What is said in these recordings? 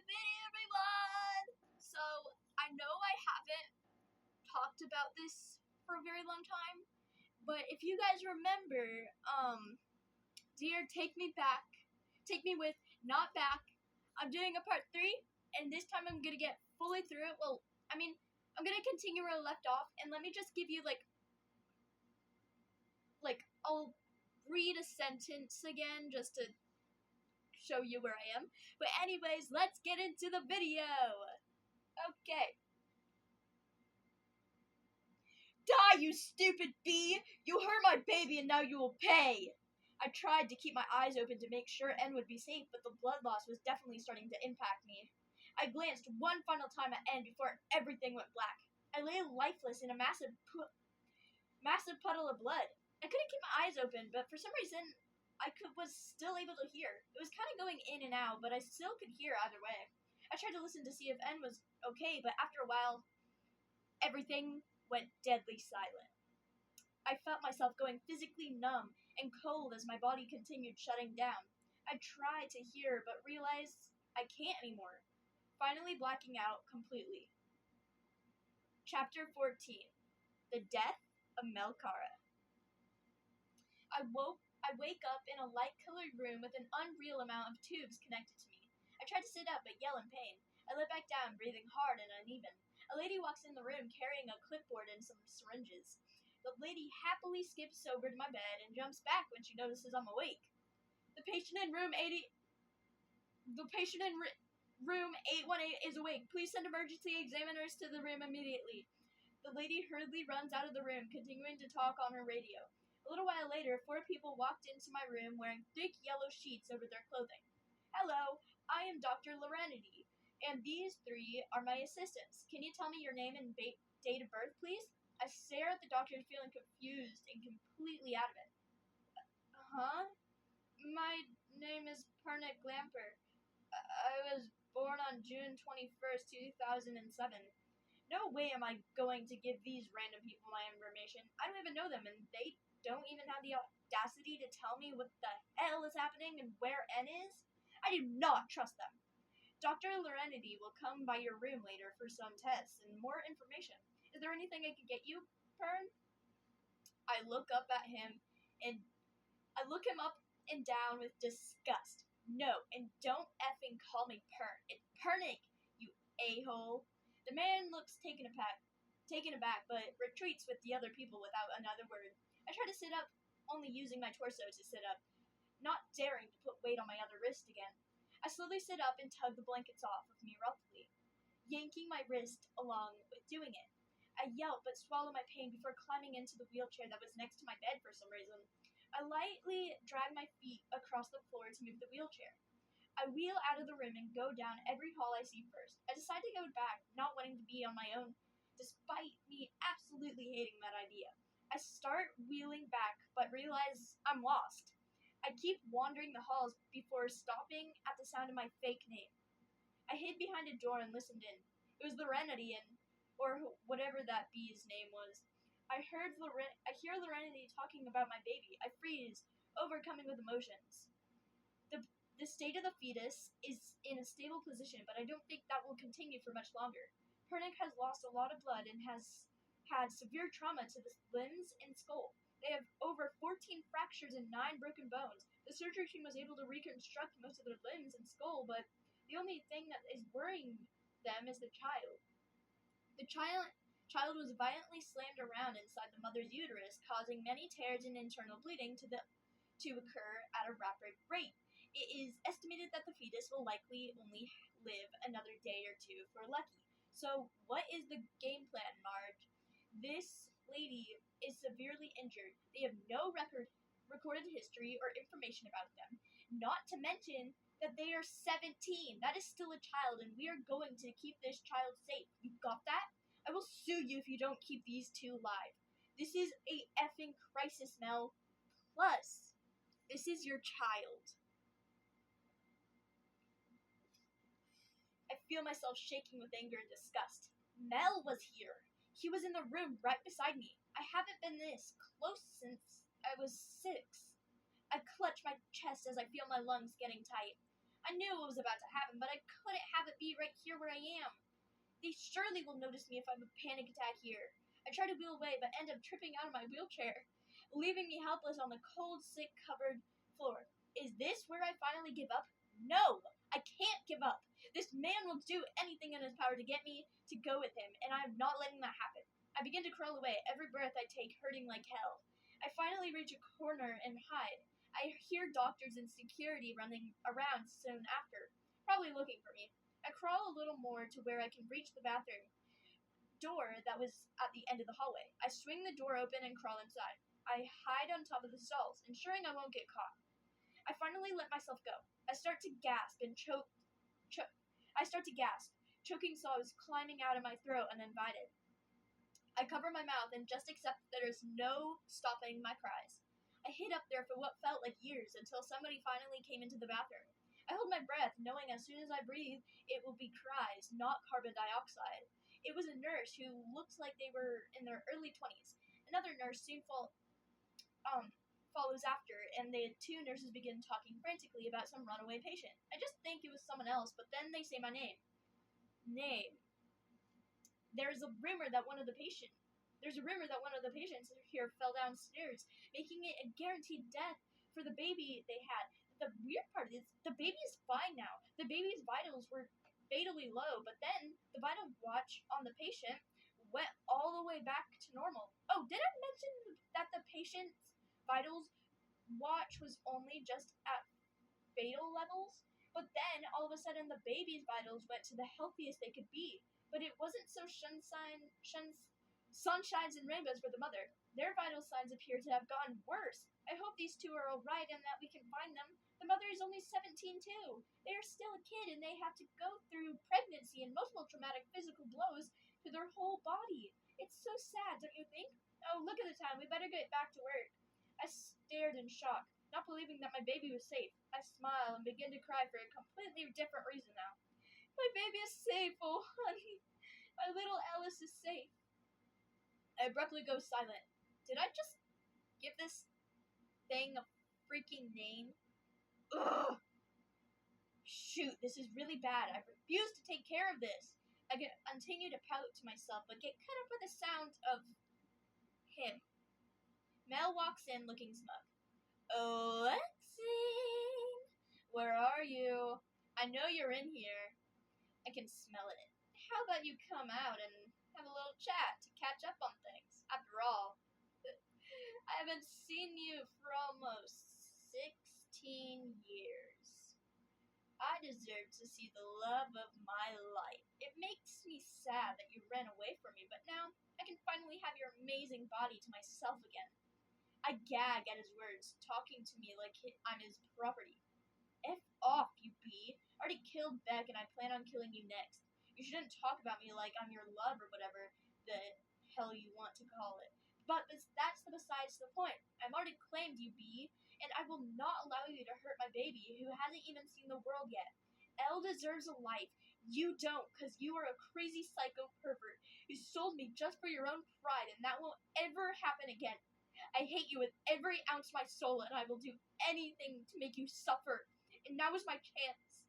new video, everyone! So, I know I haven't talked about this for a very long time, but if you guys remember, Dear Take Me Back, Take Me With, Not Back, I'm doing a part 3, and this time I'm gonna get fully through it. Well, I'm gonna continue where I left off, and let me just give you, I'll read a sentence again, just to show you where I am. But anyways, let's get into the video. Okay. Die, you stupid bee! You hurt my baby and now you will pay! I tried to keep my eyes open to make sure N would be safe, but the blood loss was definitely starting to impact me. I glanced one final time at N before everything went black. I lay lifeless in a massive puddle of blood. I couldn't keep my eyes open, but for some reason, was still able to hear. It was kind of going in and out, but I still could hear either way. I tried to listen to see if N was okay, but after a while, everything went deadly silent. I felt myself going physically numb and cold as my body continued shutting down. I tried to hear, but realized I can't anymore, finally blacking out completely. Chapter 14. The Death of Melkara. I wake up in a light-colored room with an unreal amount of tubes connected to me. I try to sit up, but yell in pain. I lay back down, breathing hard and uneven. A lady walks in the room carrying a clipboard and some syringes. The lady happily skips over to my bed and jumps back when she notices I'm awake. The patient in room 818 is awake. Please send emergency examiners to the room immediately. The lady hurriedly runs out of the room, continuing to talk on her radio. A little while later, 4 people walked into my room wearing thick yellow sheets over their clothing. Hello, I am Dr. Lorenity, and these 3 are my assistants. Can you tell me your name and date of birth, please? I stare at the doctor, feeling confused and completely out of it. Huh? My name is Pernick Glamper. I was born on June 21st, 2007. No way am I going to give these random people my information. I don't even know them, and they don't even have the audacity to tell me what the hell is happening and where N is? I do not trust them. Dr. Lorenity will come by your room later for some tests and more information. Is there anything I could get you, Pern? I look up at him and I look him up and down with disgust. No, and don't effing call me Pern. It's Pernick, you a-hole. The man looks taken aback, but retreats with the other people without another word. I try to sit up, only using my torso to sit up, not daring to put weight on my other wrist again. I slowly sit up and tug the blankets off of me roughly, yanking my wrist along with doing it. I yelp but swallow my pain before climbing into the wheelchair that was next to my bed for some reason. I lightly drag my feet across the floor to move the wheelchair. I wheel out of the room and go down every hall I see first. I decide to go back, not wanting to be on my own, despite me absolutely hating that idea. I start wheeling back, but realize I'm lost. I keep wandering the halls before stopping at the sound of my fake name. I hid behind a door and listened in. It was Lorenity, or whatever that bee's name was. I hear Lorenity talking about my baby. I freeze, overcoming with emotions. The state of the fetus is in a stable position, but I don't think that will continue for much longer. Pernick has lost a lot of blood and has had severe trauma to the limbs and skull. They have over 14 fractures and 9 broken bones. The surgery team was able to reconstruct most of their limbs and skull, but the only thing that is worrying them is the child. The child was violently slammed around inside the mother's uterus, causing many tears and internal bleeding to occur at a rapid rate. It is estimated that the fetus will likely only live another day or 2 if we're lucky. So, what is the game plan, Marge? This lady is severely injured. They have no recorded history or information about them. Not to mention that they are 17. That is still a child, and we are going to keep this child safe. You got that? I will sue you if you don't keep these 2 alive. This is a effing crisis, Mel. Plus, this is your child. I feel myself shaking with anger and disgust. Mel was here. He was in the room right beside me. I haven't been this close since I was 6. I clutch my chest as I feel my lungs getting tight. I knew what was about to happen, but I couldn't have it here where I am. They surely will notice me if I have a panic attack here. I try to wheel away, but end up tripping out of my wheelchair, leaving me helpless on the cold, sick-covered floor. Is this where I finally give up? No! I can't give up! This man will do anything in his power to get me to go with him, and I am not letting that happen. I begin to crawl away, every breath I take hurting like hell. I finally reach a corner and hide. I hear doctors and security running around soon after, probably looking for me. I crawl a little more to where I can reach the bathroom door that was at the end of the hallway. I swing the door open and crawl inside. I hide on top of the stalls, ensuring I won't get caught. I finally let myself go. I start to gasp and choke. Choking sobs climbing out of my throat uninvited. I cover my mouth and just accept that there's no stopping my cries. I hid up there for what felt like years until somebody finally came into the bathroom. I hold my breath, knowing as soon as I breathe, it will be cries, not carbon dioxide. It was a nurse who looked like they were in their early 20s. Another nurse soon follows after, and the two nurses begin talking frantically about some runaway patient. I just think it was someone else, but then they say my name. There's a rumor that one of the patients here fell downstairs, making it a guaranteed death for the baby they had. The weird part is, the baby is fine now. The baby's vitals were fatally low, but then the vital watch on the patient went all the way back to normal. Oh, did I mention that the patient's vitals watch was only just at fatal levels? But then, all of a sudden, the baby's vitals went to the healthiest they could be. But it wasn't so sunshines and rainbows for the mother. Their vital signs appear to have gotten worse. I hope these two are alright and that we can find them. The mother is only 17 too. They are still a kid and they have to go through pregnancy and multiple traumatic physical blows to their whole body. It's so sad, don't you think? Oh, look at the time. We better get back to work. I stared in shock, not believing that my baby was safe. I smile and begin to cry for a completely different reason now. My baby is safe, oh honey. My little Alice is safe. I abruptly go silent. Did I just give this thing a freaking name? Ugh! Shoot, this is really bad. I refuse to take care of this. I continue to pout to myself, but get cut up with the sound of him. Mel walks in looking smug. Oh, Lexine! Where are you? I know you're in here. I can smell it. How about you come out and have a little chat to catch up on things? After all, I haven't seen you for almost 16 years. I deserve to see the love of my life. It makes me sad that you ran away from me, but now I can finally have your amazing body to myself again. I gag at his words, talking to me like I'm his property. F off, you bee. I already killed Beck and I plan on killing you next. You shouldn't talk about me like I'm your love or whatever the hell you want to call it. But that's besides the point. I've already claimed you, bee, and I will not allow you to hurt my baby who hasn't even seen the world yet. Elle deserves a life. You don't, because you are a crazy psycho pervert who sold me just for your own pride, and that won't ever happen again. I hate you with every ounce of my soul, and I will do anything to make you suffer. And now is my chance.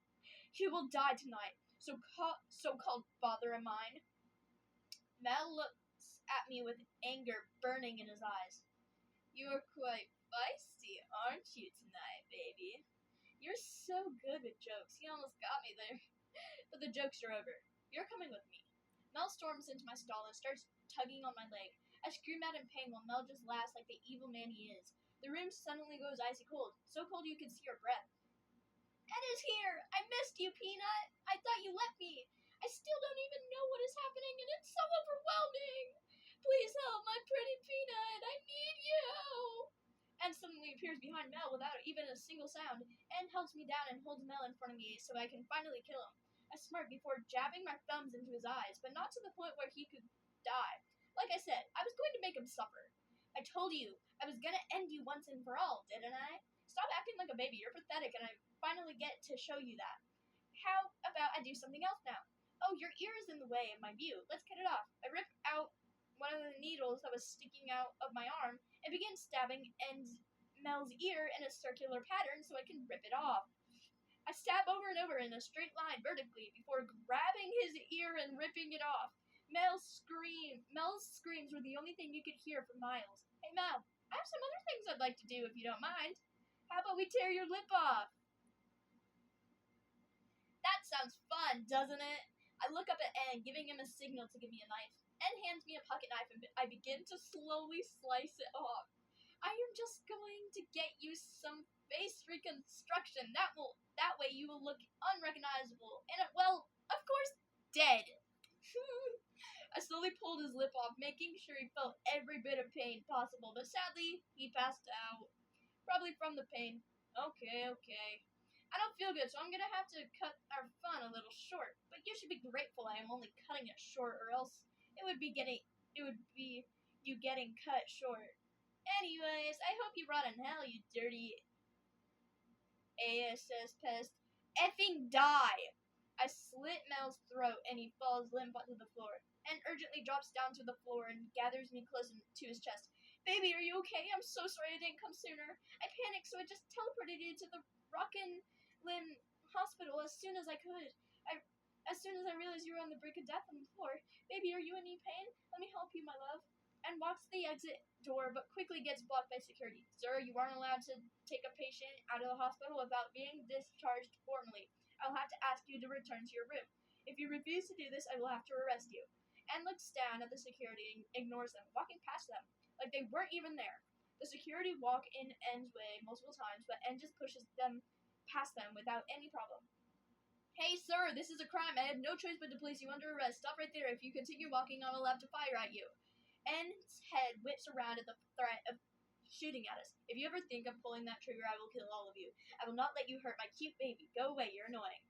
He will die tonight, so-called father of mine. Mel looks at me with anger burning in his eyes. You are quite feisty, aren't you, tonight, baby? You're so good with jokes. You almost got me there. But the jokes are over. You're coming with me. Mel storms into my stall and starts tugging on my leg. I scream out in pain while Mel just laughs like the evil man he is. The room suddenly goes icy cold, so cold you can see her breath. Ed is here! I missed you, Peanut! I thought you left me! I still don't even know what is happening, and it's so overwhelming! Please help my pretty Peanut! I need you! Ed suddenly appears behind Mel without even a single sound. Ed helps me down and holds Mel in front of me so I can finally kill him. I smirk before jabbing my thumbs into his eyes, but not to the point where he could die. Like I said, I was going to make him suffer. I told you I was going to end you once and for all, didn't I? Stop acting like a baby. You're pathetic, and I finally get to show you that. How about I do something else now? Oh, your ear is in the way of my view. Let's get it off. I rip out one of the needles that was sticking out of my arm and begin stabbing Mel's ear in a circular pattern so I can rip it off. I I stab over and over in a straight line vertically before grabbing his ear and ripping it off. Mel's screams were the only thing you could hear for miles. Hey Mel, I have some other things I'd like to do if you don't mind. How about we tear your lip off? That sounds fun, doesn't it? I look up at N, giving him a signal to give me a knife. N hands me a pocket knife and I begin to slowly slice it off. I am just going to get you some face reconstruction. That way you will look unrecognizable and, well, of course, dead. I slowly pulled his lip off, making sure he felt every bit of pain possible, but sadly, he passed out. Probably from the pain. Okay. I don't feel good, so I'm gonna have to cut our fun a little short. But you should be grateful I am only cutting it short, or else it would be you getting cut short. Anyways, I hope you rot in hell, you dirty ASS pest. Effing die! I slit Mel's throat and he falls limp onto the floor, and urgently drops down to the floor and gathers me close to his chest. Baby, are you okay? I'm so sorry I didn't come sooner. I panicked, so I just teleported you to the Rockin' Limb Hospital as soon as I could. As soon as I realized you were on the brink of death on the floor. Baby, are you in any pain? Let me help you, my love. And walks to the exit door, but quickly gets blocked by security. Sir, you aren't allowed to take a patient out of the hospital without being discharged formally. I'll have to ask you to return to your room. If you refuse to do this, I will have to arrest you. Anne looks down at the security and ignores them, walking past them, like they weren't even there. The security walk in Anne's way multiple times, but Anne just pushes them past them without any problem. Hey, sir, this is a crime. I have no choice but to place you under arrest. Stop right there. If you continue walking, I will have to fire at you. Anne's head whips around at the threat of shooting at us. If you ever think of pulling that trigger, I will kill all of you. I will not let you hurt my cute baby. Go away, you're annoying.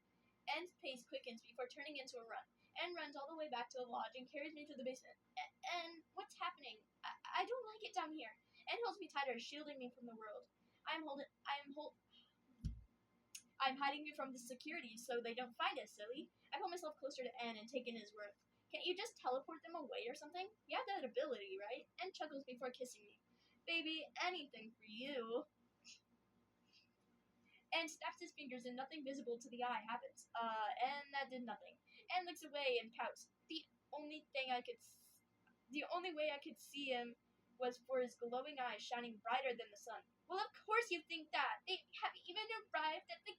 Anne's pace quickens before turning into a run. Anne runs all the way back to the lodge and carries me to the basement. And what's happening? I don't like it down here. Anne holds me tighter, shielding me from the world. I'm hiding you from the security so they don't find us, silly. I pull myself closer to Anne and take in his worth. Can't you just teleport them away or something? You have that ability, right? Anne chuckles before kissing me. Baby, anything for you. Anne snaps his fingers and nothing visible to the eye happens. And that did nothing. Anne looks away and pouts. The only way I could see him was for his glowing eyes shining brighter than the sun. Well, of course you think that. They have even arrived at the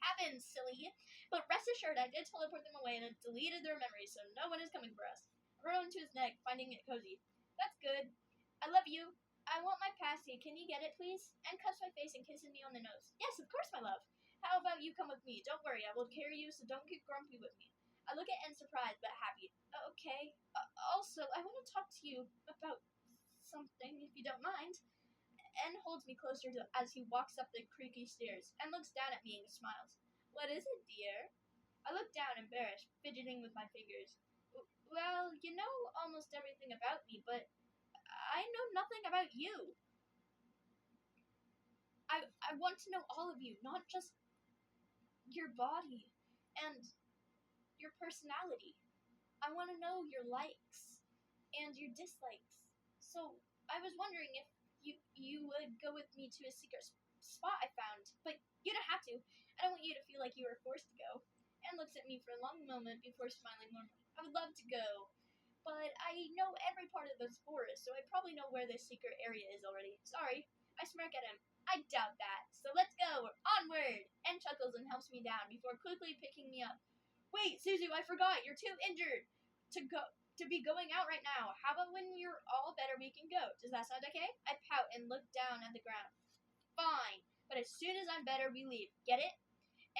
cabin, silly. But rest assured, I did teleport them away and it deleted their memories, so no one is coming for us. I roll into his neck, finding it cozy. That's good. I love you. I want my passy. Can you get it, please? And cups my face and kisses me on the nose. Yes, of course, my love. How about you come with me? Don't worry, I will carry you, so don't get grumpy with me. I look at Anne surprised but happy. Okay. Also, I want to talk to you about something, if you don't mind. Anne holds me closer as he walks up the creaky stairs and looks down at me and smiles. What is it, dear? I look down, embarrassed, fidgeting with my fingers. Well, you know almost everything about me, but I know nothing about you. I want to know all of you, not just your body and your personality. I want to know your likes and your dislikes. So I was wondering if you would go with me to a secret spot I found, but you don't have to. I don't want you to feel like you were forced to go. Anne looks at me for a long moment before smiling normally. I would love to go, but I know every part of this forest, so I probably know where this secret area is already. Sorry. I smirk at him. I doubt that. So let's go. Onward. Anne chuckles and helps me down before quickly picking me up. Wait, Suzu, I forgot. You're too injured to be going out right now. How about when you're all better we can go? Does that sound okay? I pout and look down at the ground. Fine. But as soon as I'm better, we leave. Get it?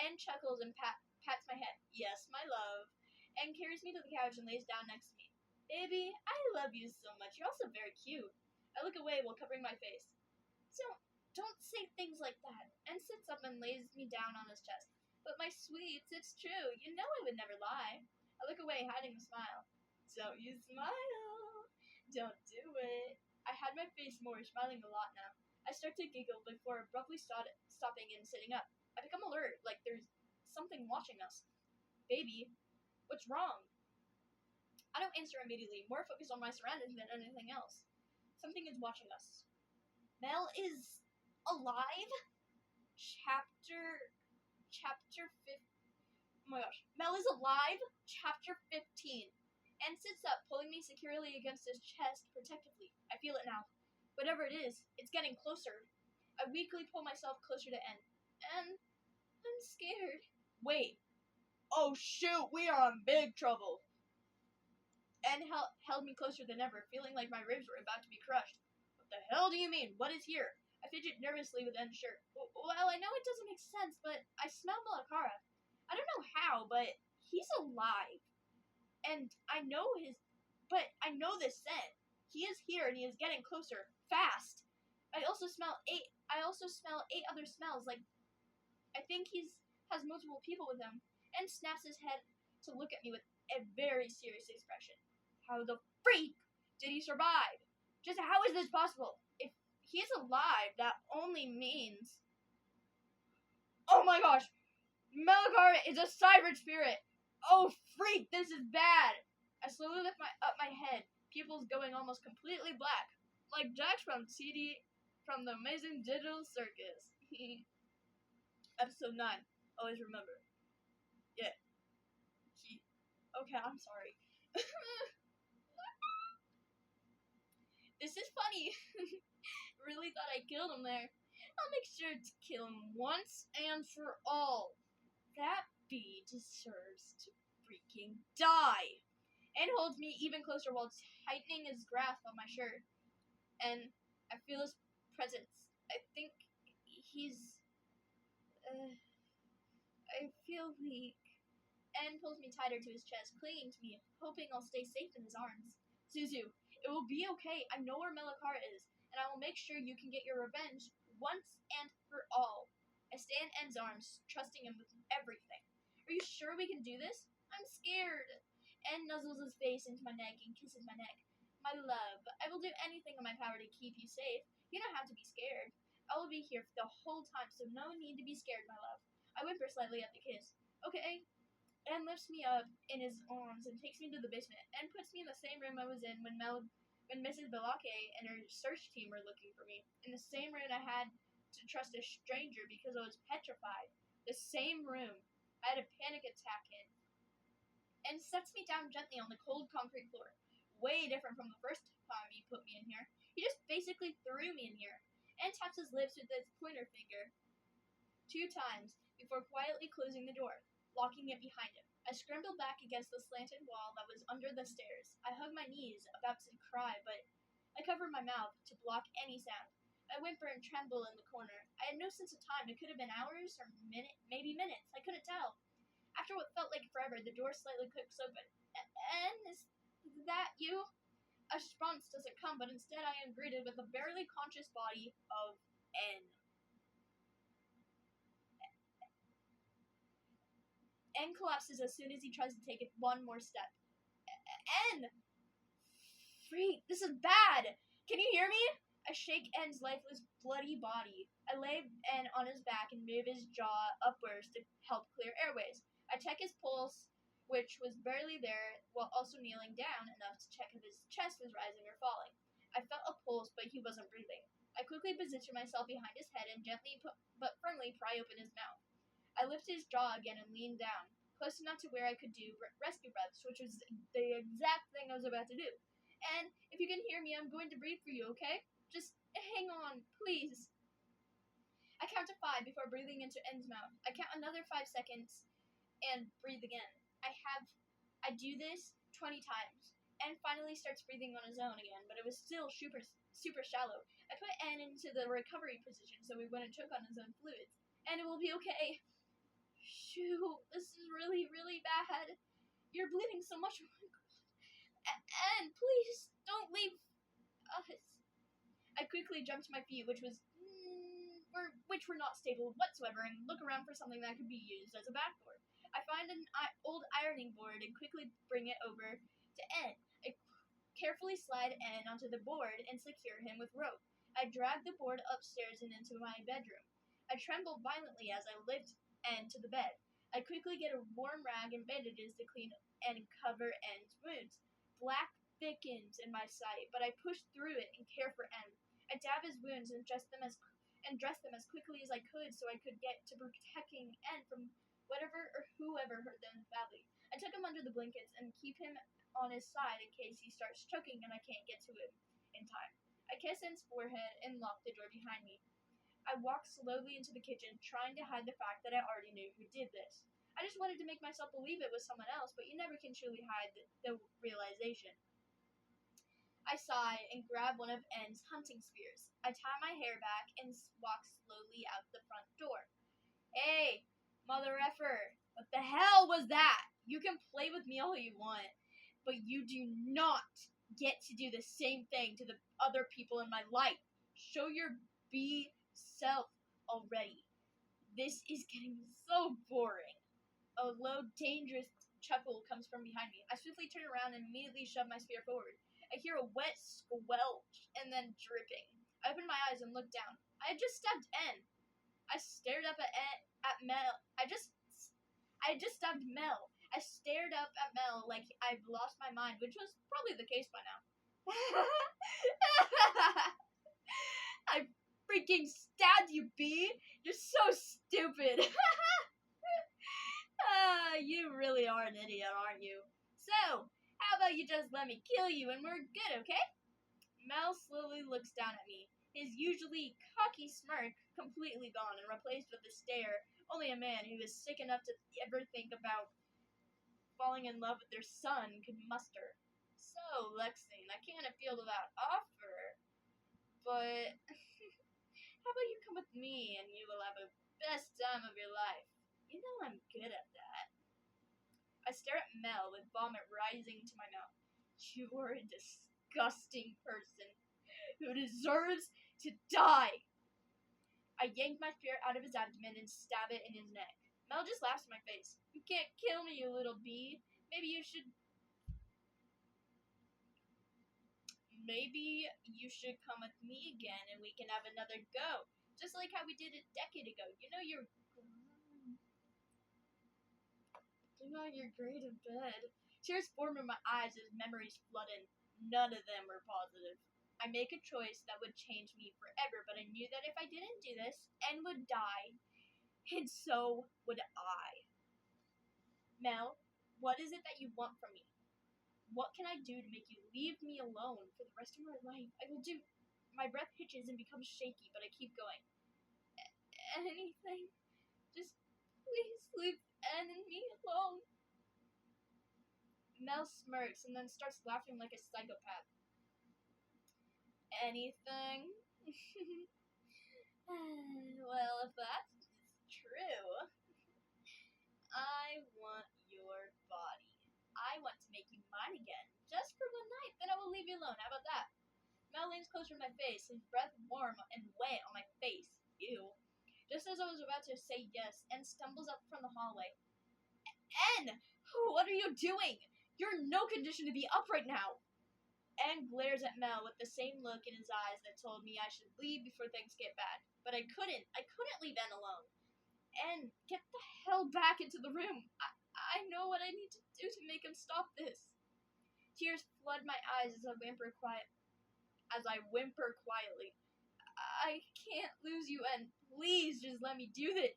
Anne chuckles and pats my head. Yes, my love. Anne carries me to the couch and lays down next to me. Baby, I love you so much. You're also very cute. I look away while covering my face. So, don't say things like that. Anne sits up and lays me down on his chest. But my sweets, it's true. You know I would never lie. I look away, hiding a smile. Don't you smile. Don't do it. I hide my face more, smiling a lot now. I start to giggle before abruptly stopping and sitting up. I become alert, like there's something watching us. Baby, what's wrong? I don't answer immediately, more focused on my surroundings than anything else. Something is watching us. Mel is alive? Chapter Chapter 15. Oh my gosh. Mel is alive, Chapter 15. N sits up, pulling me securely against his chest protectively. I feel it now. Whatever it is, it's getting closer. I weakly pull myself closer to N. And I'm scared. Wait. Oh shoot, we are in big trouble. N held me closer than ever, feeling like my ribs were about to be crushed. What the hell do you mean? What is here? I fidget nervously with N's shirt. Well, I know it doesn't make sense, but I smell Malakara. I don't know how, but he's alive. And I know this scent. He is here and he is getting closer. Fast. I also smell eight other smells. Like, I think has multiple people with him. And snaps his head to look at me with a very serious expression. How the freak did he survive? Just how is this possible? If he is alive, that only means... Oh my gosh! Malakara is a cyber spirit! Oh freak, this is bad! I slowly lift up my head, pupils going almost completely black. Like Jax from the Amazing Digital Circus. Episode 9. Always remember. Yeah. Okay, I'm sorry. This is funny. Really thought I killed him there. I'll make sure to kill him once and for all. That bee deserves to freaking die. And holds me even closer while tightening his grasp on my shirt. And I feel his presence. I think he's... I feel weak. And pulls me tighter to his chest, clinging to me, hoping I'll stay safe in his arms. Suzu, it will be okay. I know where Malakara is, and I will make sure you can get your revenge once and for all. I stay in N's arms, trusting him with everything. Are you sure we can do this? I'm scared. N nuzzles his face into my neck and kisses my neck. My love, I will do anything in my power to keep you safe. You don't have to be scared. I will be here the whole time, so no need to be scared, my love. I whimper slightly at the kiss. Okay. N lifts me up in his arms and takes me to the basement and puts me in the same room I was in when Mrs. Belake and her search team were looking for me. In the same room I had to trust a stranger because I was petrified. The same room I had a panic attack in. And sets me down gently on the cold concrete floor. Way different from the first time he put me in here. He just basically threw me in here. And taps his lips with his pointer finger 2 times before quietly closing the door, locking it behind him. I scrambled back against the slanted wall that was under the stairs. I hugged my knees, about to cry, but I covered my mouth to block any sound. I whimper and tremble in the corner. I had no sense of time. It could have been hours or maybe minutes. I couldn't tell. After what felt like forever, the door slightly clicks open. And is that you? A response doesn't come, but instead I am greeted with the barely conscious body of N. N collapses as soon as he tries to take it one more step. N! Freak, this is bad! Can you hear me? I shake N's lifeless, bloody body. I lay N on his back and move his jaw upwards to help clear airways. I check his pulse, which was barely there, while also kneeling down enough to check if his chest was rising or falling. I felt a pulse, but he wasn't breathing. I quickly positioned myself behind his head and gently but firmly pry open his mouth. I lifted his jaw again and leaned down, close enough to where I could do rescue breaths, which was the exact thing I was about to do. And if you can hear me, I'm going to breathe for you, okay? Just hang on, please. I count to 5 before breathing into N's mouth. I count another 5 seconds and breathe again. I do this 20 times. N finally starts breathing on his own again, but it was still super shallow. I put N into the recovery position so he wouldn't choke on his own fluids. And it will be okay. Shoot, this is really, really bad. You're bleeding so much. And please, don't leave us. I quickly jumped to my feet, which were not stable whatsoever, and look around for something that could be used as a backboard. I find an old ironing board and quickly bring it over to N. I carefully slide N onto the board and secure him with rope. I drag the board upstairs and into my bedroom. I tremble violently as I lift N to the bed. I quickly get a warm rag and bandages to clean and cover N's wounds. Black thickens in my sight, but I push through it and care for N. I dab his wounds and dress them as and dress them as quickly as I could so I could get to protecting N from whatever or whoever hurt them badly. I tuck him under the blankets and keep him on his side in case he starts choking and I can't get to him in time. I kiss N's forehead and lock the door behind me. I walk slowly into the kitchen, trying to hide the fact that I already knew who did this. I just wanted to make myself believe it was someone else, but you never can truly hide the realization. I sigh and grab one of N's hunting spears. I tie my hair back and walk slowly out the front door. Hey, mother effer, what the hell was that? You can play with me all you want, but you do not get to do the same thing to the other people in my life. Show your be self already. This is getting so boring. A low, dangerous chuckle comes from behind me. I swiftly turn around and immediately shove my spear forward. I hear a wet squelch and then dripping. I open my eyes and look down. I had just stabbed N. I stared up at Mel. I just stabbed Mel. I stared up at Mel like I've lost my mind, which was probably the case by now. I freaking stabbed you, B! You're so stupid! You really are an idiot, aren't you? So, how about you just let me kill you and we're good, okay? Mel slowly looks down at me, his usually cocky smirk completely gone and replaced with a stare only a man who is sick enough to ever think about falling in love with their son could muster. So, Lexine, I can't appeal to that offer, but how about you come with me and you will have the best time of your life? You know I'm good at that. I stare at Mel with vomit rising to my mouth. You are a disgusting person who deserves to die. I yank my spear out of his abdomen and stab it in his neck. Mel just laughs in my face. You can't kill me, you little bee. Maybe you should come with me again and we can have another go. Just like how we did a decade ago. You know you're great in bed. Tears form in my eyes as memories flood in. None of them were positive. I make a choice that would change me forever, but I knew that if I didn't do this, N would die, and so would I. Mel, what is it that you want from me? What can I do to make you leave me alone for the rest of my life? I will do. My breath hitches and becomes shaky, but I keep going. Anything. Just please leave N and me alone. Mel smirks and then starts laughing like a psychopath. Anything? Well, if that's true, I want your body. I want to make you mine again, just for one night, then I will leave you alone. How about that? Mel leans closer to my face, his breath warm and wet on my face. Ew. Just as I was about to say yes, N stumbles up from the hallway. N! What are you doing? You're in no condition to be up right now. N glares at Mel with the same look in his eyes that told me I should leave before things get bad. But I couldn't leave N alone. N, get the hell back into the room. I know what I need to do to make him stop this. Tears flood my eyes as I whimper quietly. I can't lose you, N. Please just let me do this.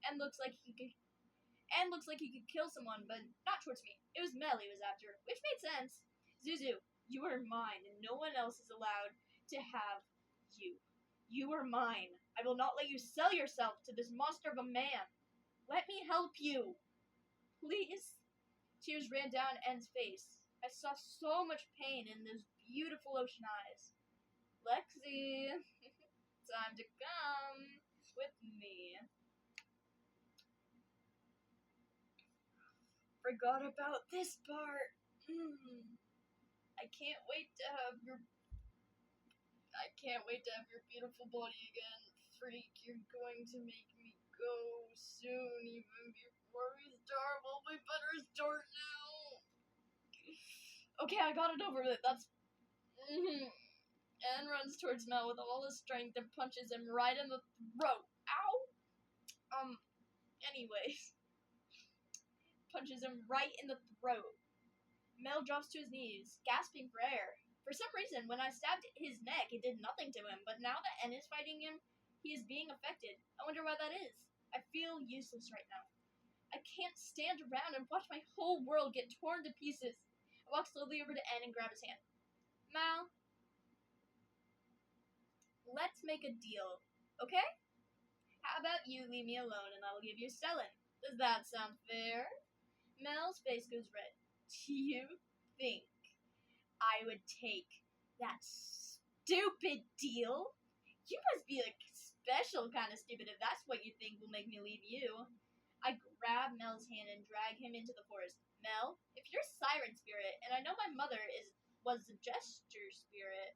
N looks like he could kill someone, but not towards me. It was Mel he was after, which made sense. Zuzu, you are mine, and no one else is allowed to have you. You are mine. I will not let you sell yourself to this monster of a man. Let me help you. Please. Tears ran down N's face. I saw so much pain in those beautiful ocean eyes. Lexi, time to come with me. Forgot about this part. I can't wait to have your beautiful body again. Freak, you're going to make me go soon, even before we start. Well, we better start now. Okay, I got it over with. That's. Anne runs towards Mel with all his strength and punches him right in the throat. Ow! Anyways. Punches him right in the throat. Mel drops to his knees, gasping for air. For some reason, when I stabbed his neck, it did nothing to him, but now that N is fighting him, He is being affected. I wonder why that is. I feel useless right now. I can't stand around and watch my whole world get torn to pieces. I walk slowly over to N and grab his hand. Mal, let's make a deal, okay? How about you leave me alone and I'll give you Stellan? Does that sound fair? Mel's face goes red. Do you think I would take that stupid deal? You must be a special kind of stupid if that's what you think will make me leave you. I grab Mel's hand and drag him into the forest. Mel, if you're Siren Spirit, and I know my mother was the Gesture Spirit,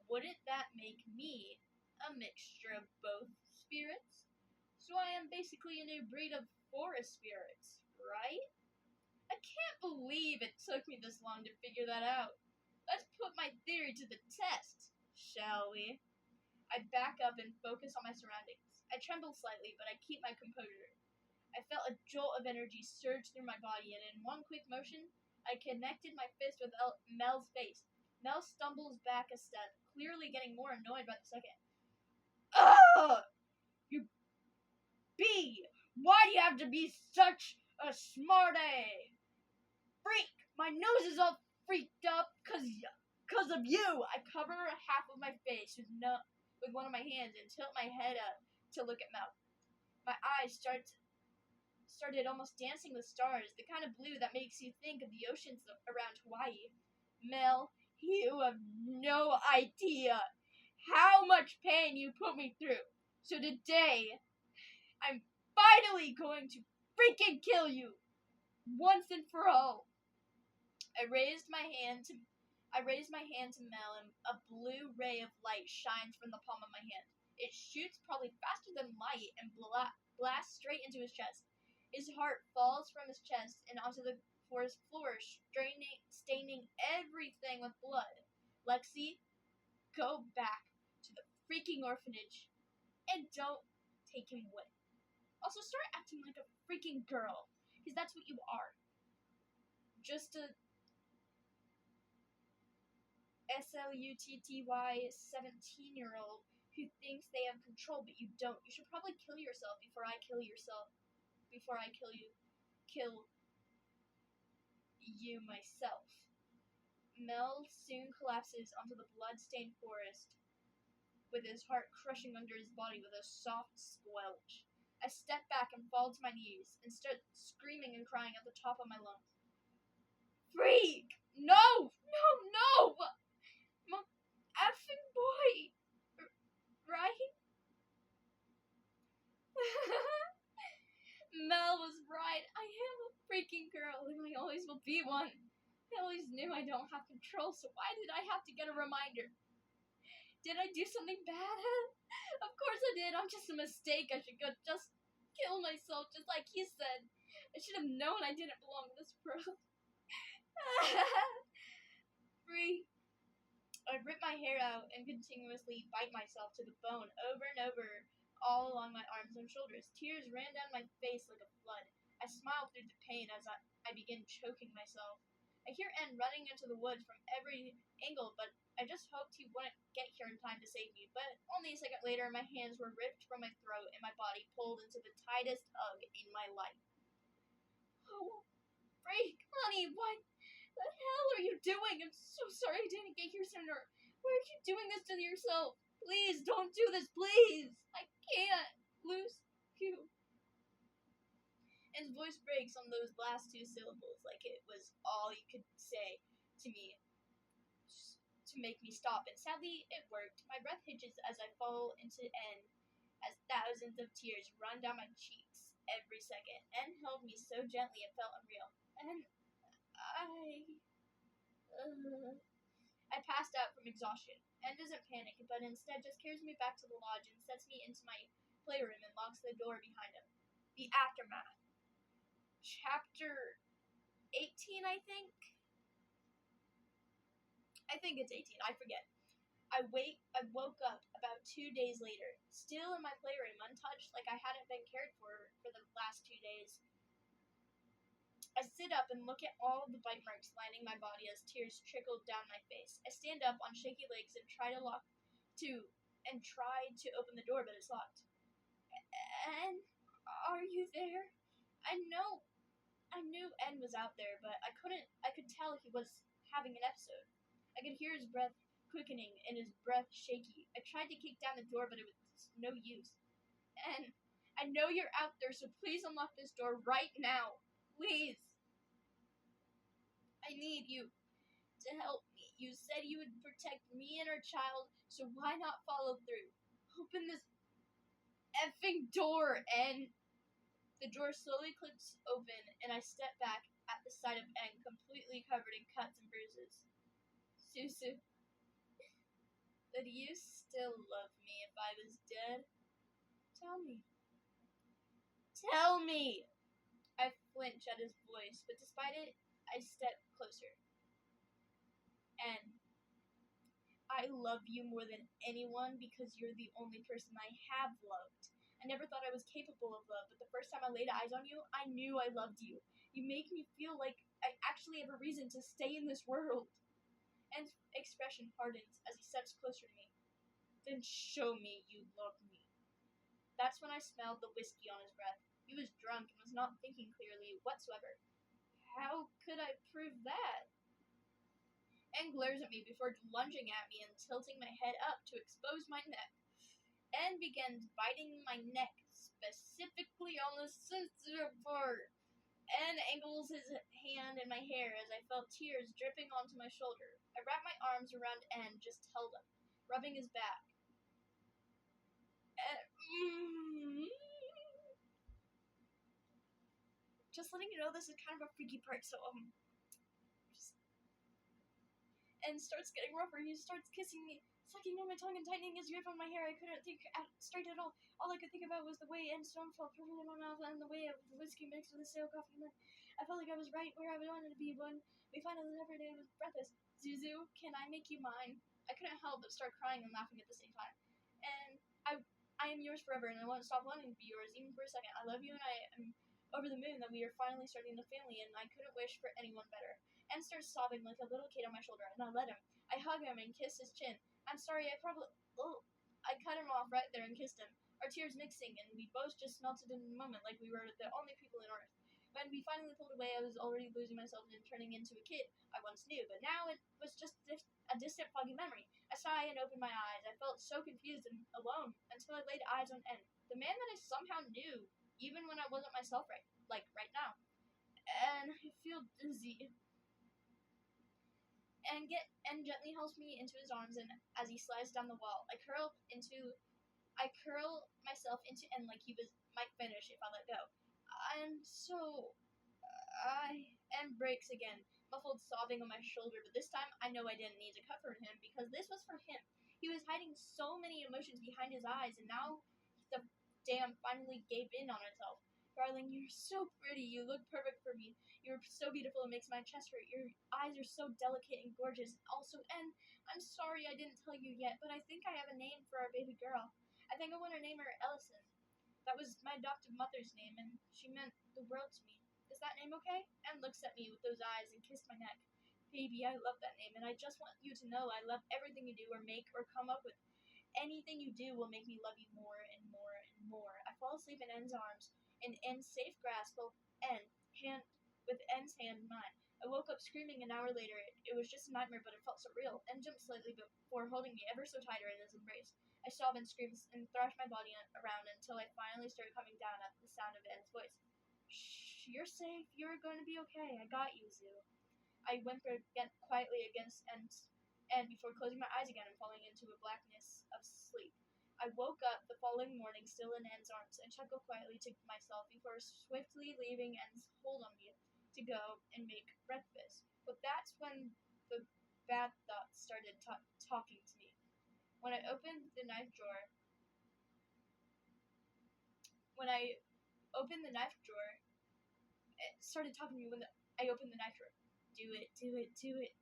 wouldn't that make me a mixture of both spirits? So I am basically a new breed of forest spirits, right? I can't believe it took me this long to figure that out. Let's put my theory to the test, shall we? I back up and focus on my surroundings. I tremble slightly, but I keep my composure. I felt a jolt of energy surge through my body, and in one quick motion, I connected my fist with Mel's face. Mel stumbles back a step, clearly getting more annoyed by the second. Ugh! You bee! Why do you have to be such a smarty? Freak! My nose is all freaked up cause of you! I cover half of my face with one of my hands and tilt my head up to look at Mel. My eyes started almost dancing with stars, the kind of blue that makes you think of the oceans around Hawaii. Mel, you have no idea how much pain you put me through. So today, I'm finally going to freaking kill you, once and for all. I raised my hand to Mel, and a blue ray of light shines from the palm of my hand. It shoots probably faster than light and blasts straight into his chest. His heart falls from his chest and onto the forest floor, staining everything with blood. Lexi, go back to the freaking orphanage and don't take him away. Also, start acting like a freaking girl, because that's what you are. Just a SLUTTY 17-year-old who thinks they have control, but you don't. You should probably kill yourself before I kill you myself. Mel soon collapses onto the blood-stained forest, with his heart crushing under his body with a soft squelch. I step back and fall to my knees and start screaming and crying at the top of my lungs. Freak! No! No! No! My effing boy! Right? Mel was right. I am a freaking girl, and I always will be one. I always knew I don't have control, so why did I have to get a reminder? Did I do something bad? Of course I did. I'm just a mistake. I should just kill myself, just like he said. I should have known I didn't belong in this world. Free. I rip my hair out and continuously bite myself to the bone over and over, all along my arms and shoulders. Tears ran down my face like a flood. I smiled through the pain as I began choking myself. I hear N running into the woods from every angle, but I just hoped he wouldn't get here in time to save me. But only a second later, my hands were ripped from my throat and my body pulled into the tightest hug in my life. Oh, freak, honey, what the hell are you doing? I'm so sorry I didn't get here sooner. Why are you doing this to yourself? Please, don't do this, please. I can't lose you. And his voice breaks on those last two syllables like it was all he could say to me to make me stop. And sadly, it worked. My breath hitches as I fall into N as thousands of tears run down my cheeks every second. N held me so gently it felt unreal. And I passed out from exhaustion. N doesn't panic, but instead just carries me back to the lodge and sets me into my playroom and locks the door behind him. The aftermath. Chapter 18, I think? I think it's 18, I forget. I woke up about 2 days later, still in my playroom, untouched, like I hadn't been cared for the last 2 days. I sit up and look at all the bite marks lining my body as tears trickled down my face. I stand up on shaky legs and try to and tried to open the door, but it's locked. "En, are you there? I knew En was out there, but I could tell he was having an episode. I could hear his breath quickening and his breath shaky. I tried to kick down the door, but it was no use. En, I know you're out there, so please unlock this door right now. Please. I need you to help me. You said you would protect me and our child, so why not follow through? Open this effing door, En." The door slowly clicks open, and I step back at the sight of En, completely covered in cuts and bruises. "Susu, would you still love me if I was dead? Tell me. Tell me!" I flinch at his voice, but despite it, I step closer. "En, I love you more than anyone because you're the only person I have loved. I never thought I was capable of love, but the first time I laid eyes on you, I knew I loved you. You make me feel like I actually have a reason to stay in this world." En's expression hardens as he steps closer to me. "Then show me you love me." That's when I smelled the whiskey on his breath. He was drunk and was not thinking clearly whatsoever. How could I prove that? En glares at me before lunging at me and tilting my head up to expose my neck. En begins biting my neck, specifically on the sensitive part. En angles his hand in my hair as I felt tears dripping onto my shoulder. I wrapped my arms around En, just held him, rubbing his back. Just letting you know, this is kind of a freaky part, so and starts getting rougher. He starts kissing me, sucking on my tongue and tightening his grip on my hair. I couldn't think straight at all. All I could think about was the way En's tongue felt perfectly in my mouth and the way the whiskey mixed with the stale coffee. And I felt like I was right where I wanted to be when we finally separated. It was breathless. "Zuzu, can I make you mine?" I couldn't help but start crying and laughing at the same time. "And I am yours forever, and I won't stop wanting to be yours even for a second. I love you, and I am over the moon that we are finally starting a family, and I couldn't wish for anyone better." En starts sobbing like a little kid on my shoulder, and I let him. I hug him and kiss his chin. "I'm sorry, I cut him off right there and kissed him, our tears mixing, and we both just melted in the moment like we were the only people on Earth. When we finally pulled away, I was already losing myself and turning into a kid I once knew, but now it was just a distant, foggy memory. I sighed and opened my eyes. I felt so confused and alone until I laid eyes on En, the man that I somehow knew, even when I wasn't myself right now. And I feel dizzy. And gently holds me into his arms, and as he slides down the wall, I curl myself into En like he might finish if I let go. En breaks again, muffled sobbing on my shoulder, but this time I know I didn't need to comfort him because this was for him. He was hiding so many emotions behind his eyes, and now the dam finally gave in on itself. "Darling, you're so pretty. You look perfect for me. You're so beautiful it makes my chest hurt. Your eyes are so delicate and gorgeous. Also, En, I'm sorry I didn't tell you yet, but I think I have a name for our baby girl. I think I want to name her Ellison. That was my adopted mother's name, and she meant the world to me. Is that name okay?" En looks at me with those eyes and kissed my neck. "Baby, I love that name, and I just want you to know I love everything you do or make or come up with. Anything you do will make me love you more and more and more." I fall asleep in En's arms, in En's safe grasp with En's hand in mine. I woke up screaming an hour later. It was just a nightmare, but it felt so real. En jumped slightly before holding me ever so tighter in his embrace. I sobbed and screamed and thrashed my body around until I finally started coming down at the sound of En's voice. "Shh, you're safe. You're going to be okay. I got you, Zoo." I whimpered quietly against En before closing my eyes again and falling into a blackness of sleep. I woke up the following morning still in En's arms and chuckled quietly to myself before swiftly leaving En's hold on me to go and make breakfast. But that's when the bad thoughts started talking to me. When I opened the knife drawer, it started talking to me when I opened the knife drawer. Do it, do it, do it.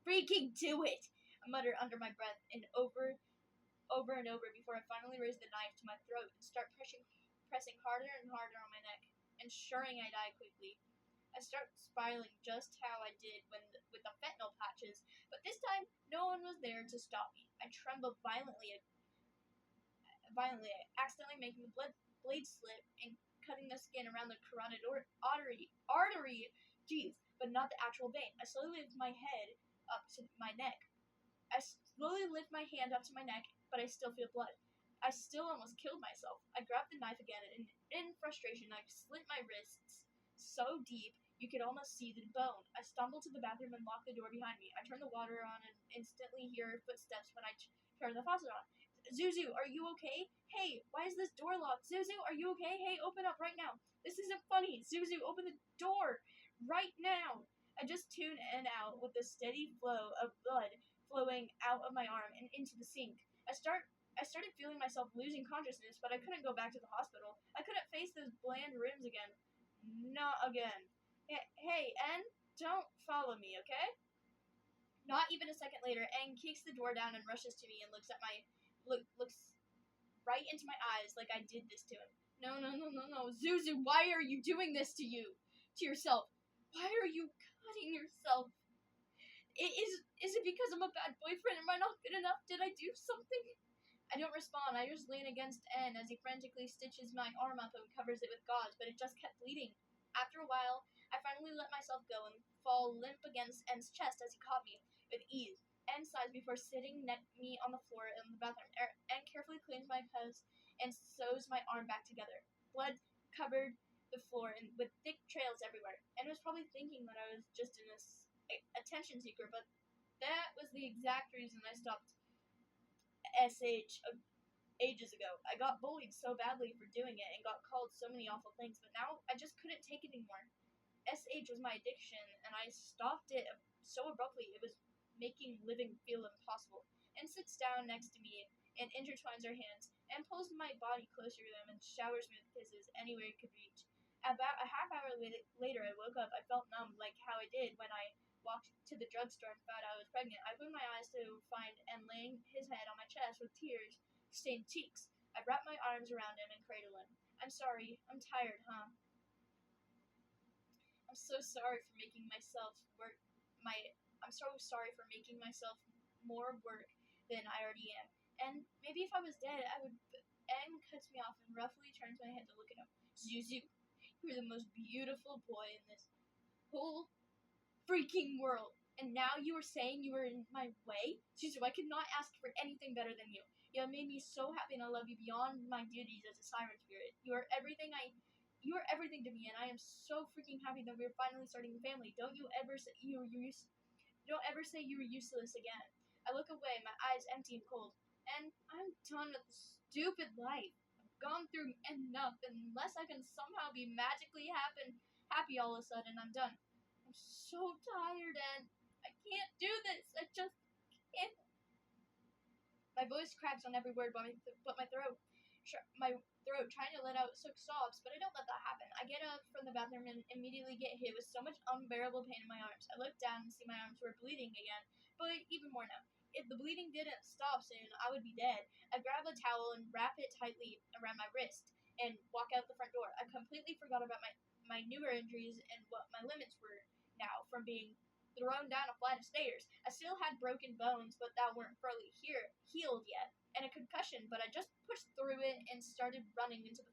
Freaking do it! I muttered under my breath and over and over before I finally raised the knife to my throat and start pressing harder and harder on my neck, ensuring I die quickly. I start spiraling just how I did with the fentanyl patches, but this time no one was there to stop me. I trembled violently violently, accidentally making the blade slip and cutting the skin around the carotid artery, jeez, but not the actual vein. I slowly lift my head up to my neck. I slowly lift my hand up to my neck, but I still feel blood. I still almost killed myself. I grabbed the knife again, and in frustration, I slit my wrists so deep you could almost see the bone. I stumbled to the bathroom and locked the door behind me. I turned the water on and instantly hear footsteps when I turn the faucet on. Zuzu, are you okay? Hey, why is this door locked? Zuzu, are you okay? Hey, open up right now. This isn't funny. Zuzu, open the door right now. I just tuned in out with the steady flow of blood flowing out of my arm and into the sink. I started feeling myself losing consciousness, but I couldn't go back to the hospital. I couldn't face those bland rooms again. Not again. Hey, En, don't follow me, okay? Not even a second later, En kicks the door down and rushes to me and looks right into my eyes like I did this to him. No. Zuzu, why are you doing this to yourself? Why are you cutting yourself? Is it because I'm a bad boyfriend? Am I not good enough? Did I do something? I don't respond. I just lean against En as he frantically stitches my arm up and covers it with gauze, but it just kept bleeding. After a while, I finally let myself go and fall limp against En's chest as he caught me with ease. En sighs before sitting me on the floor in the bathroom. En carefully cleans my cuts and sews my arm back together. Blood covered the floor and with thick trails everywhere. En was probably thinking that I was just an attention seeker, but that was the exact reason I stopped SH ages ago. I got bullied so badly for doing it and got called so many awful things, but now I just couldn't take it anymore. SH was my addiction, and I stopped it so abruptly it was making living feel impossible. And sits down next to me and intertwines our hands and pulls my body closer to him and showers me with kisses anywhere it could reach. About a half hour later, I woke up. I felt numb, like how I did when I walked to the drugstore and found I was pregnant. I opened my eyes to find En laying his head on my chest with tear-stained cheeks. I wrapped my arms around him and cradled him. I'm sorry. I'm tired, huh? I'm so sorry for making myself more work than I already am. And maybe if I was dead, I would. En cuts me off and roughly turns my head to look at him. Zuzu, you're the most beautiful boy in this whole freaking world. And now you are saying you were in my way? Zuzu, I could not ask for anything better than you. You have made me so happy and I love you beyond my duties as a siren spirit. You are everything to me, and I am so freaking happy that we're finally starting a family. Don't ever say you were useless again. I look away, my eyes empty and cold. And I'm done with this stupid life. I've gone through enough, unless I can somehow be magically happy all of a sudden, I'm done. I'm so tired, and I can't do this. I just can't. My voice cracks on every word, but my throat trying to let out sobs, but I don't let that happen. I get up from the bathroom and immediately get hit with so much unbearable pain in my arms. I look down and see my arms were bleeding again, but even more now. If the bleeding didn't stop soon, I would be dead. I grab a towel and wrap it tightly around my wrist and walk out the front door. I completely forgot about my newer injuries and what my limits were now from being thrown down a flight of stairs. I still had broken bones, but that weren't fully healed yet, and a concussion, but I just pushed through it and started running into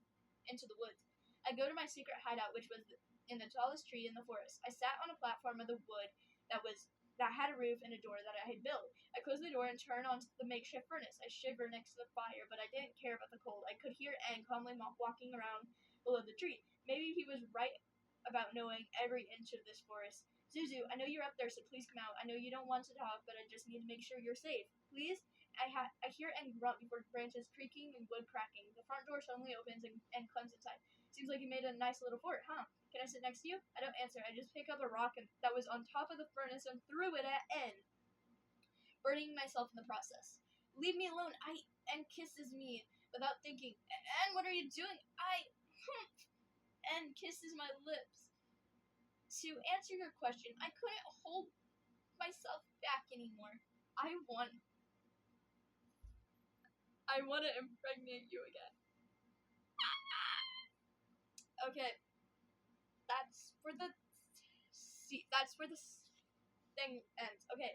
the woods. I go to my secret hideout, which was in the tallest tree in the forest. I sat on a platform of the wood that had a roof and a door that I had built. I closed the door and turned on the makeshift furnace. I shivered next to the fire, but I didn't care about the cold. I could hear En calmly walking around below the tree. Maybe he was right about knowing every inch of this forest. Zuzu, I know you're up there, so please come out. I know you don't want to talk, but I just need to make sure you're safe. Please? I hear En grunt before branches creaking and wood cracking. The front door suddenly opens and climbs inside. Seems like you made a nice little fort, huh? Can I sit next to you? I don't answer. I just pick up a rock that was on top of the furnace and threw it at En, burning myself in the process. Leave me alone. En kisses me without thinking. En, what are you doing? En kisses my lips. To answer your question, I couldn't hold myself back anymore. I want to impregnate you again. Okay, that's where the thing ends. Okay.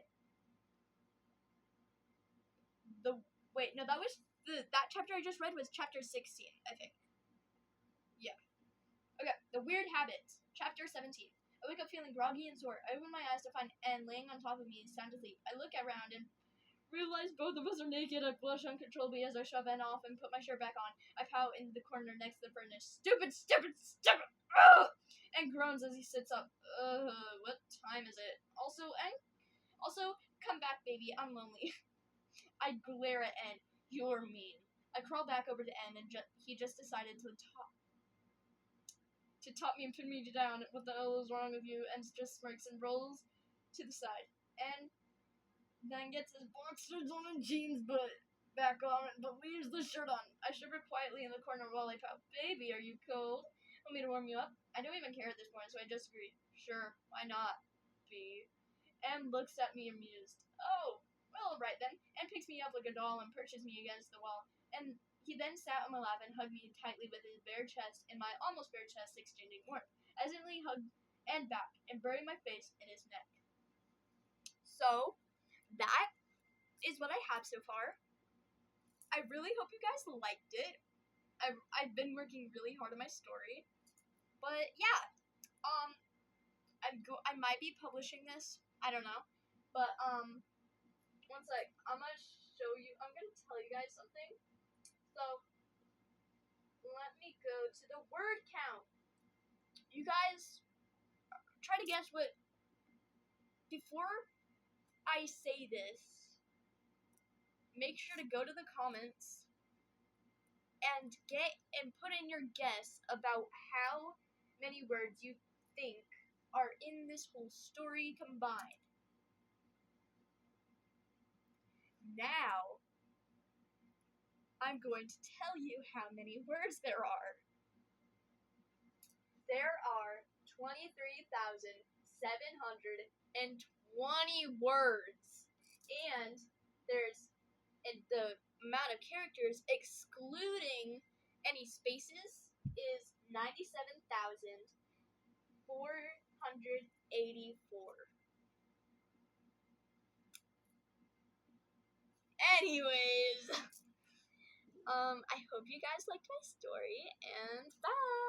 That was that chapter I just read was chapter 16, I think. Yeah. Okay, the weird habits. Chapter 17. I wake up feeling groggy and sore. I open my eyes to find Anne laying on top of me, sound asleep. I look around and realize both of us are naked. I blush uncontrollably as I shove Anne off and put my shirt back on. I pout in the corner next to the furnace. Stupid, stupid, stupid! Ugh! And groans as he sits up. What time is it? Also, come back, baby. I'm lonely. I glare at Anne. You're mean. I crawl back over to Anne and he just decided to top me and pin me down. What the hell is wrong with you? And just smirks and rolls to the side. And then gets his boxers on and jeans back on, but leaves the shirt on. I shiver quietly in the corner while I pout. Baby, are you cold? Want me to warm you up? I don't even care at this point, so I just agree. Sure, why not? B. And looks at me amused. Oh, well, right then. And picks me up like a doll and perches me against the wall. And he then sat on my lap and hugged me tightly with his bare chest and my almost bare chest exchanging warmth. I instantly hugged and back and buried my face in his neck. So, that is what I have so far. I really hope you guys liked it. I've been working really hard on my story. But, yeah. I might be publishing this. I don't know. But, one sec. I'm gonna tell you guys something. So, let me go to the word count. You guys try to guess what, before I say this, make sure to go to the comments and put in your guess about how many words you think are in this whole story combined. Now, I'm going to tell you how many words there are. There are 23,720 words. And the amount of characters, excluding any spaces, is 97,484. Anyways, I hope you guys liked my story, and bye!